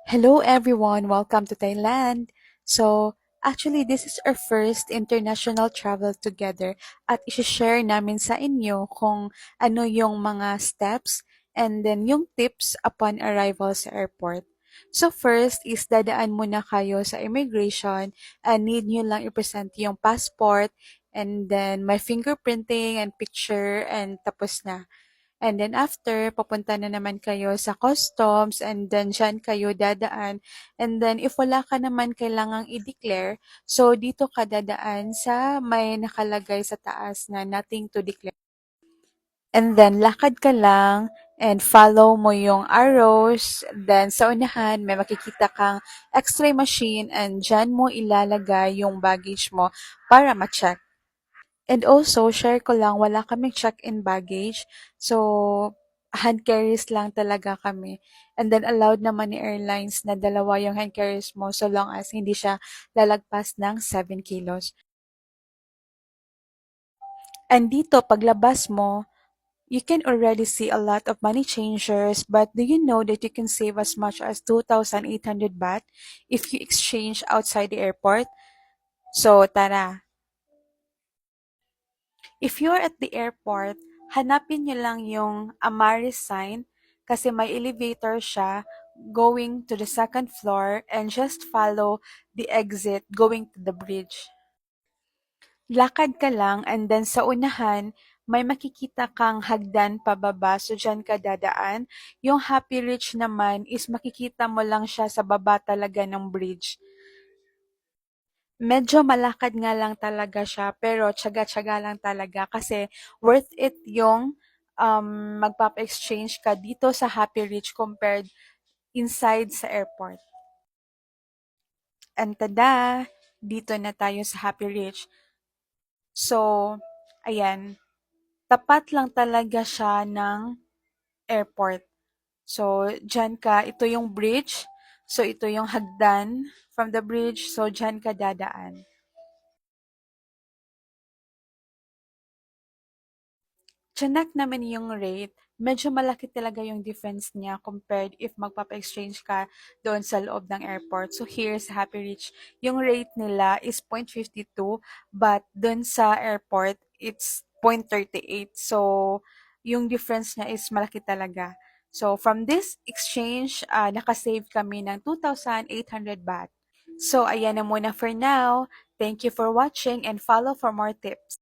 Hello everyone, welcome to Thailand. Actually this is our first international travel together at i-share namin sa inyo kung ano yung mga steps and then yung tips upon arrival sa airport. So first is dadaan muna kayo sa immigration and need nyo lang i-present yung passport and then may fingerprinting and picture and tapos na. And then after, papunta na naman kayo sa customs and then dyan kayo dadaan. And then if wala ka naman kailangang i-declare, so dito ka dadaan sa may nakalagay sa taas na nothing to declare. And then lakad ka lang and follow mo yung arrows. Then sa unahan, may makikita kang x-ray machine and dyan mo ilalagay yung baggage mo para ma-check. And also, share ko lang, wala kaming check-in baggage. So, hand carries lang talaga kami. And then, allowed naman ni airlines na dalawa yung hand carries mo so long as hindi siya lalagpas ng 7 kilos. And dito, paglabas mo, you can already see a lot of money changers, but do you know that you can save as much as 2,800 baht if you exchange outside the airport? So, tara, if you're at the airport, hanapin niyo lang yung Amaris sign kasi may elevator siya going to the second floor and just follow the exit going to the bridge. Lakad ka lang and then sa unahan, may makikita kang hagdan pababa so dyan ka dadaan. Yung Happy Reach naman is makikita mo lang siya sa baba talaga ng bridge. Medyo malakad nga lang talaga siya, pero tiyaga-tiyaga lang talaga kasi worth it yung magpapa-exchange ka dito sa Happy Reach compared inside sa airport. And tada! Dito na tayo sa Happy Reach. So, ayan, tapat lang talaga siya ng airport. So, dyan ka, ito yung bridge. So, ito yung hagdan from the bridge. So, dyan ka dadaan. Chineck namin yung rate, medyo malaki talaga yung difference niya compared if magpapa-exchange ka doon sa loob ng airport. So here sa Happy Reach, yung rate nila is 0.52 but doon sa airport, it's 0.38. So yung difference niya is malaki talaga. So from this exchange, nakasave kami ng 2,800 baht. So ayan na muna for now. Thank you for watching and follow for more tips.